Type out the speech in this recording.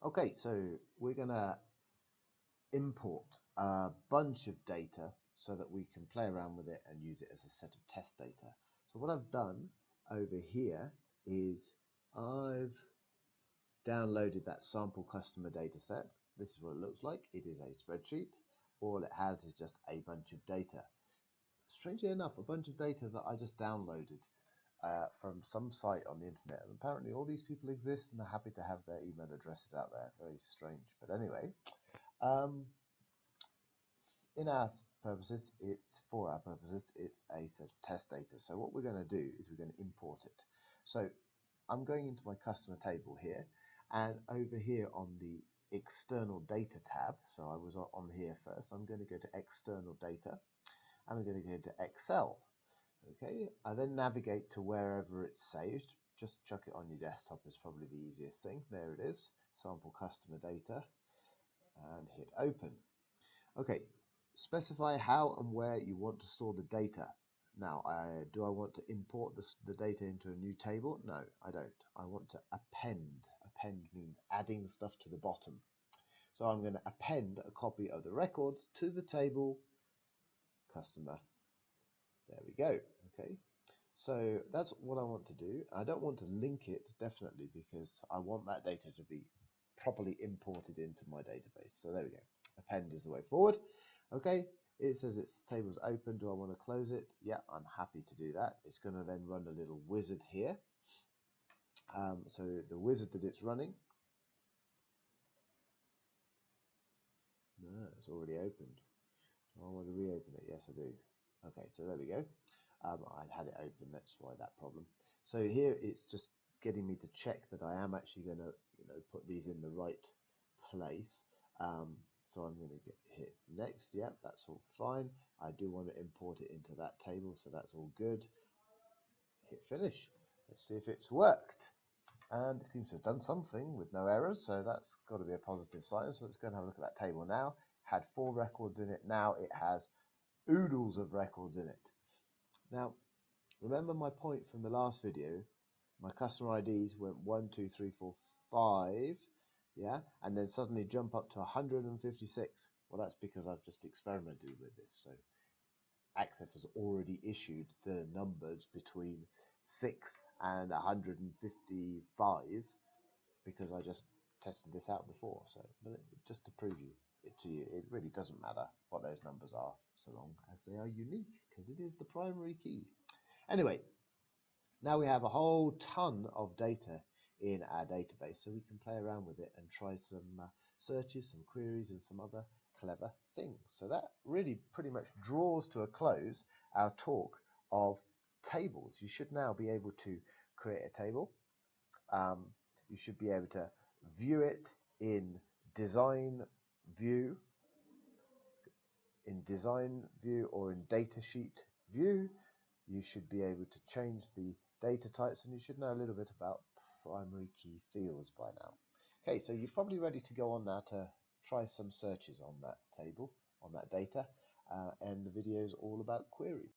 Okay, so we're going to import a bunch of data so that we can play around with it and use it as a set of test data. So what I've done over here is I've downloaded that sample customer data set. This is what it looks like. It is a spreadsheet. All it has is just a bunch of data. Strangely enough, a bunch of data that I just downloaded from some site on the internet, and apparently all these people exist and are happy to have their email addresses out there. Very strange, but anyway, for our purposes, it's a set of test data. So what we're going to do is we're going to import it. So I'm going into my customer table here, and over here on the external data tab, so I was on here first, I'm going to go to external data, and I'm going to go to Excel. Okay, I then navigate to wherever it's saved. Just chuck it on your desktop is probably the easiest thing. There it is, sample customer data, and hit open. Okay, specify how and where you want to store the data. Now, do I want to import the data into a new table? No, I don't. I want to append. Append means adding stuff to the bottom. So I'm going to append a copy of the records to the table customer. There we go. Okay, so that's what I want to do. I don't want to link it, definitely, because I want that data to be properly imported into my database. So there we go. Append is the way forward. Okay, it says its table's open. Do I want to close it? Yeah, I'm happy to do that. It's going to then run a little wizard here. So the wizard that it's running, no, it's already opened. Do I want to reopen it? Yes, I do. Okay, so there we go. I had it open, that's why that problem. So here it's just getting me to check that I am actually going to, put these in the right place. So I'm going to hit next. Yeah, that's all fine. I do want to import it into that table, so that's all good. Hit finish. Let's see if it's worked. And it seems to have done something with no errors, so that's got to be a positive sign. So let's go and have a look at that table now. Had 4 records in it. Now it has oodles of records in it. Now, remember my point from the last video, my customer IDs went 1, 2, 3, 4, 5, yeah, and then suddenly jump up to 156. Well, that's because I've just experimented with this. So Access has already issued the numbers between 6 and 155 because I just tested this out before. So, but just to prove it to you, it really doesn't matter what those numbers are, so long as they are unique, because it is the primary key. Anyway, now we have a whole ton of data in our database, so we can play around with it and try some searches, some queries, and some other clever things. So that really pretty much draws to a close our talk of tables. You should now be able to create a table. You should be able to view it in design view, or in datasheet view. You should be able to change the data types, and you should know a little bit about primary key fields by now. Okay, so you're probably ready to go on now to try some searches on that table, on that data, and the video is all about queries.